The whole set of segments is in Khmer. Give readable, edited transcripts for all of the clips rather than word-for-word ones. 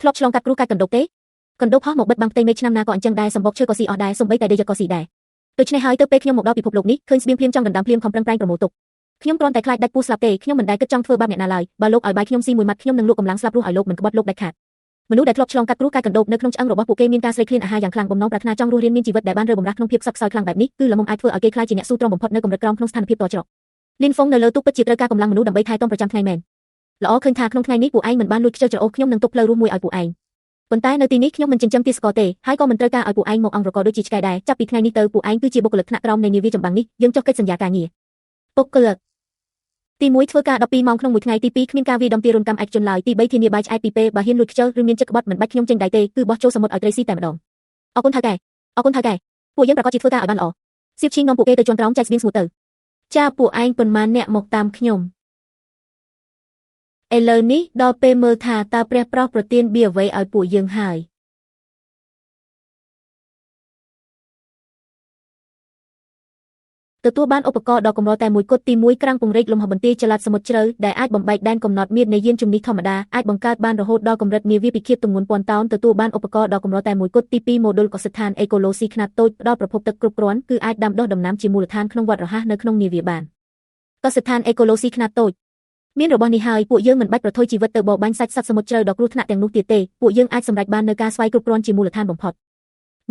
ធ្លាប់ឆ្លងកាត់គ្រោះកាចកណ្ដូបទេកណ្ដូបហោះមកបិទបាំងផ្ទៃមេឃឆ្នាំណាក៏អញ្ចឹងដែរសម្បុកឈើក៏ស៊ីអស់ដែរសូម្បីតែដេកក៏ស៊ីដែរដូច្នេះហើយទើបពេលខ្ញុំមកដល់ពិភពលោកនេះឃើញស្បៀងភ្លាមចង់ដណ្ដើមភ្លាមខំប្រឹងប្រែងប្រមូលទុកខ្ញុំគ្រាន់តែខ្លាចដាច់ពូស្លាប់ទេខ្ញុំមិនដែលគិតចង់ធ្វើបាបអ្នកណាឡើយបើលោកឲ្យបាយខ្ញុំស៊ីមួយម៉ាត់ខ្ញុំនឹងលក់កម្លាំងស្លាប់រស់ឲ្យលោកមិនក្បត់លោកដាច់ខាតមនុស្សដែលធ្លាប់ឆ្លងកាត់គ្រោះកាចកណ្ដូបនៅក្នុងឆ្អឹងរបស់ពួកគេមានការស្រេកឃ្លានអាហារយ៉ាងខ្លាំងបំណងប្រាថ្នាចង់រស់រានមានជីវិតដែលបានរើបំរាស់ក្នុងភាពខ្សឹកខ្សោយខ្លាំងបែបនេះគឺល្មមអាចធ្វើឲ្យគេខ្លាចជាអ្នកស៊ូទ្រាំបំផុតនៅកម្រិតក្រោមក្នុងស្ថានភាពតច្រកលីនហ្វុងនៅលើទូកពិតជាត្រូវការកម្លាំងមនុស្សដើម្បីថែទាំប្រចាំថ្ងៃមែនល្អឃើញថាក្នុងថ្ងៃនេះពួកឯងមិនបានលួចខ្ជិលច្រអូសខ្ញុំនឹងទុកផ្លូវរស់មួយឲ្យពួកឯងប៉ុន្តែនៅទីនេះខ្ញុំមិនចិញ្ចឹមទាសករទេហើយក៏មិនត្រូវការឲ្យពួកឯងមកអង្គរកដូចជាឆ្កែដែរចាប់ពីថ្ងៃនេះទៅពួកឯងគឺជាបុគ្គលិកថ្នាក់ក្រោមនៃនាវាចម្បាំងនេះយើងចុះកិច្ចសន្យាការងារបុគ្គលិកទី1ធ្វើការ12ម៉ោងក្នុងមួយថ្ងៃទី2គ្មានការវាយដំទារុណកម្មឯកជនឡើយទី3ធានាបាយឆ្អែតពីពេលបើហ៊ានលួចខ្ជិលឬមានចិត្តក្បត់មិនបាច់ខ្ញុំចេញដៃទេគឺបោះចូលសមុទ្រឲ្យត្រីស៊ីតែម្ដងអរគុណថៅកែពួកយើងប្រកាសជាធ្វើការឲ្យបានល្អសៀបឈីងនាំពួកគេទៅជាន់ក្រោមចែកស្បៀងស្ងួតទៅចាពួកឯងប៉ុន្មានអ្នកមកតាមខ្ញុំឥឡូវនេះដល់ពេលមើលថាតើព្រះប្រោសប្រទានបៀអ្វីឲ្យពួកយើងហើយទទួលបានឧបករណ៍ដ៏កម្រតែមួយគត់ទី1ក្រាំងពង្រីកលំហបន្ទាយចល័តសមុទ្រជ្រៅដែលអាចបំបែកដែនកំណត់មាត្រនៃយានជំនិះធម្មតាអាចបង្កើតបានរហូតដល់កម្រិតនាវាពិឃាតទម្ងន់ពាន់តោនទទួលបានឧបករណ៍ដ៏កម្រតែមួយគត់ទី2ម៉ូដុលកសិដ្ឋានអេកូឡូស៊ីខ្នាតតូចផ្ដល់ប្រភពទឹកគ្រប់គ្រាន់គឺអាចដាំដុះដំណាំជាមូលដ្ឋានក្នុងវត្តរហ័សនៅក្នុងនាវាបានកសិដ្ឋានអេកូឡូស៊ីខ្នាតតូចមានរបស់នេះហើយពួកយើងមិនបាច់ប្រថុយជីវិតទៅបរបាញ់សាច់សត្វសមុទ្រជ្រៅដ៏គ្រោះថ្នាក់ទាំងនោះទៀតទេពួកយើងអាចសម្រេចបាននូវការស្វ័យគ្រប់គ្រាន់ជាមូលដ្ឋានបំផុត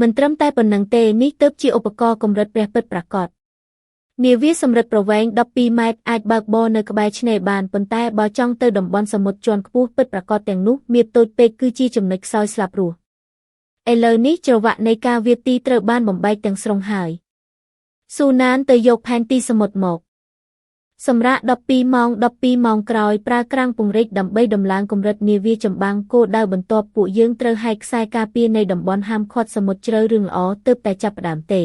មិនត្រឹមតែប៉ុណ្្នឹងទេនេះទើបជាឧបករណ៍កម្រិតព្រះពិតប្រាកដនាវាសម្រិតប្រវែង12ម៉ែត្រអាចបើកបរនៅក្បែរឆ្នេរបានប៉ុន្តែបើចង់ទៅតំបន់សមុទ្រជាន់ខ្ពស់ពិតប្រាកដទាំងនោះមាត្រតូចពេកគឺជាចំណុចខ្សោយស្លាប់រស់ឥឡូវនេះច្រវាក់នៃការវាយទីត្រូវបានបំបែកទាំងស្រុងហើយស៊ូណានទៅយកផែនទីសមុទ្រមកសម្រាប់12ម៉ោងក្រោយប្រើក្រាំងពង្រីកដើម្បីដំឡើងកម្រិតនាវាចម្បាំងគោលដៅបន្ទាប់ពួកយើងត្រូវហែកខ្សែការពារនៃតំបន់ហាមឃាត់សមុទ្រជ្រៅរឿងល្អទើបតែចាប់ផ្ដើមទេស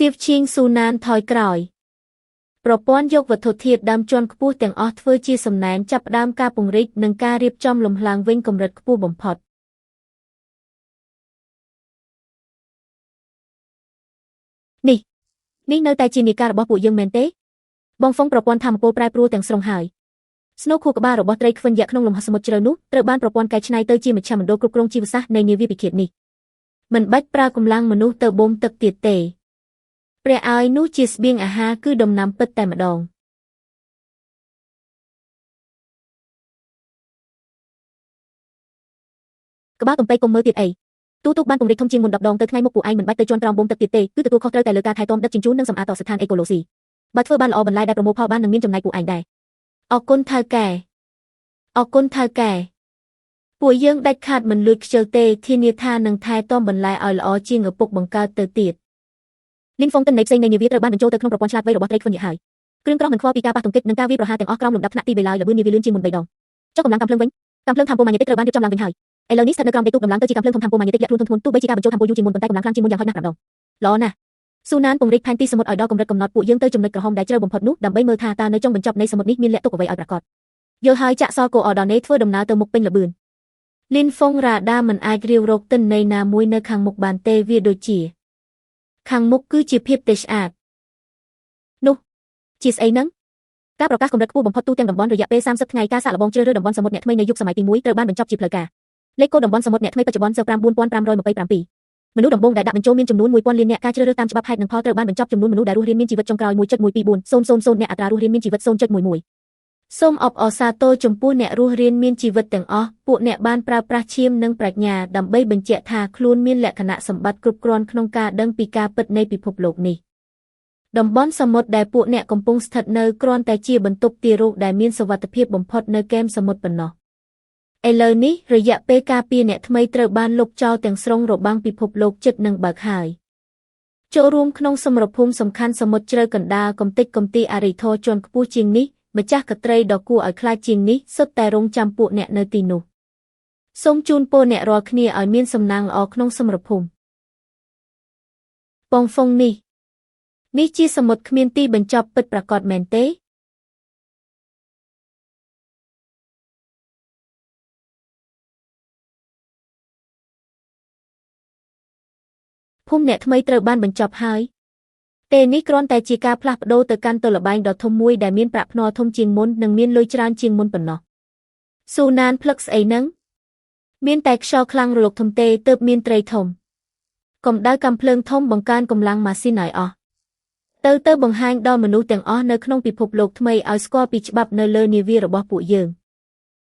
ៀវឈីងស៊ូណានថយក្រោយប្រព័ន្ធយកវត្ថុធាតុដើមជាន់ខ្ពស់ទាំងអស់ធ្វើជាសំណែនចាប់ផ្ដើមការពង្រីកនិងការរៀបចំលំឡើងវិញកម្រិតខ្ពស់បំផុតនេះនៅតែជានាការរបស់ពួកយើងមែនទេបងហ្វុងប្រព័ន្ធធម្មពលប្រែប្រួលទាំងស្រុងហើយស្នូខួរក្បាលរបស់ត្រីខ្វិនយក្សក្នុងលំហសមុទ្រជ្រៅនោះត្រូវបានប្រព័ន្ធកែច្នៃទៅជាមជ្ឈមណ្ឌលគ្រប់គ្រងជីវសាស្ត្រនៃនាវាពិឃាតនេះមិនបាច់ប្រើកម្លាំងមនុស្សទៅបូមទឹកទៀតទេព្រះឲ្យនោះជាស្បៀងអាហារគឺដំណាំពិតតែម្ដងក្បាលកំពេកកុំមើលទៀតអីទូទុកបានពង្រីកធំជាងមុន10 ដងទៅថ្ងៃមុខពួកឯងមិនបាច់ទៅជាន់ក្រោមបូមទឹកទៀតទេគឺទទួលខុសត្រូវតែលើការថែទាំដឹកជញ្ជូននិងសម្អាតស្ថានអេកូឡូស៊ីបើធ្វើបានល្អបន្លែដែលប្រមូលផលបាននឹងមានចំណែកពួកឯងដែរអរគុណថៅកែពួកយើងដាច់ខាតមិនលួចខ្ជិលទេធានាថានឹងថែទាំបន្លែឲ្យល្អជាងឪពុកបង្កើតទៅទៀតលីនហ្វុងទិន្នន័យផ្សេងនៃនាវាត្រូវបានបញ្ចូលទៅក្នុងប្រព័ន្ធឆ្លាតវៃរបស់ត្រីខ្វិនយក្សហើយគ្រឿងក្រោះមិនខ្វល់ពីការប៉ះទង្គិចនិងការវាយប្រហារទាំងអស់ក្រោមលំដាប់ថ្នាក់ទី3ឡើយល្បឿននាវាលឿនជាងមុន3 ដងចុះកម្លាំងកាំភ្លើងវិញកាំភ្លើងថាមពលម៉ាញេទិកត្រូវបានរៀបចំឡើងវិញហើយឥឡូវនេះស្ថិតនៅក្រោមដីទូកដំឡើងទៅជាកាំភ្លើងធំថាមពលម៉ាញេទិកលាក់ខ្លួនធ្ងន់ៗទោះបីជាការបញ្ចូលថាមពលយូរជាងមុនប៉ុន្តែកម្លាំងខ្លាំងជាងមុនយ៉ាងហោចណាស់5 ដងល្អណាស់ស៊ូណានពង្រីកផែនទីសមុទ្រឲ្យដល់កម្រិតកំណត់ពួកយើងទៅចំណុចក្រហមដែលជ្រៅបំផុតនោះដើម្បីមើលថាតើនៅចុងបញ្ចប់នៃសមុទ្រនេះមានលាក់ទុកអ្វីឲ្យប្រាកដយល់ហើយចាក់សកូអរដនេធ្វើដំណើរទៅមុខពេញល្បឿនលីនហ្វុងរ៉ាដាមិនអាចរាវរកទិន្នន័យណាមួយនៅខាងមុខបានទេវាដូចជាខាងមុខគឺជាភាពទេស្អាតនោះជាស្អីហ្នឹងការប្រកាសកម្រិតខ្ពស់បំផុតទូទាំងតំបន់រយៈពេល30ថ្ងៃការសាកល្បងជ្រើសរើសតំបន់សមុទ្រអ្នកថ្មីនៅយុគសម័យទី1ត្រូវបានបញ្ចប់ជាផ្លូវការលេខកូដតំបន់សមុទ្រអ្នកថ្មីបច្ចុប្បន្ន054527មនុស្សដំបូងដែលដាក់បញ្ចូលមានចំនួន 1000 លានអ្នកការជ្រើសរើសតាមច្បាប់ហេតុនិងផលត្រូវបានបញ្ចប់ចំនួនមនុស្សដែលរស់រានមានជីវិតចុងក្រោយ 1.124 000អ្នកអត្រារស់រានមានជីវិត 0.11 សូមអបអរសាទរចំពោះអ្នករស់រានមានជីវិតទាំងអស់ពួកអ្នកបានប្រើប្រាស់ឈាមនិងប្រាជ្ញាដើម្បីបញ្ជាក់ថាខ្លួនមានលក្ខណៈសម្បត្តិគ្រប់គ្រាន់ក្នុងការដឹងពីការពិតនៃពិភពលោកនេះតំបន់សមុទ្រដែលពួកអ្នកកំពុងស្ថិតនៅគ្រាន់តែជាបន្ទប់ទារកដែលមានសុវត្ថិភាពបំផុតនៅគែមសមុទ្រប៉ុណ្ណោះឥឡូវនេះរយៈពេលការពារអ្នកថ្មីត្រូវបានលុបចោលទាំងស្រុងរបាំងពិភពលោកជិតនឹងបើកហើយចូលរួមក្នុងសមរភូមិសំខាន់សមុទ្រជ្រៅកណ្ដាលកំទេចកំទីអារីធរជាន់ខ្ពស់ជាងនេះម្ចាស់កត្រីដ៏គួរឲ្យខ្លាចជាងនេះសុទ្ធតែរងចាំពួកអ្នកនៅទីនោះសូមជូនពរអ្នករាល់គ្នាឲ្យមានសំណាងល្អក្នុងសមរភូមិបងហ្វុងនេះជាសមុទ្រគ្មានទីបញ្ចប់ពិតប្រាកដមែនទេភូមិអ្នកថ្មីត្រូវបានបញ្ចប់ហើយ ទេនេះគ្រាន់តែជាការផ្លាស់ប្ដូរទៅកាន់តុល្បែងដ៏ធំមួយដែលមានប្រាក់ភ្នាល់ធំជាងមុននិងមានលុយច្រើនជាងមុនប៉ុណ្ណោះស៊ូណានភ្លឹកស្អីហ្នឹងមានតែខ្យល់ខ្លាំងរលកធំទេទើបមានត្រីធំកម្ដៅកាំភ្លើងធំបង្កើនកម្លាំងម៉ាស៊ីនឲ្យអស់ទៅបង្ហាញដល់មនុស្សទាំងអស់នៅក្នុងពិភពលោកថ្មីឲ្យស្គាល់ពីច្បាប់នៅលើនាវារបស់ពួកយើង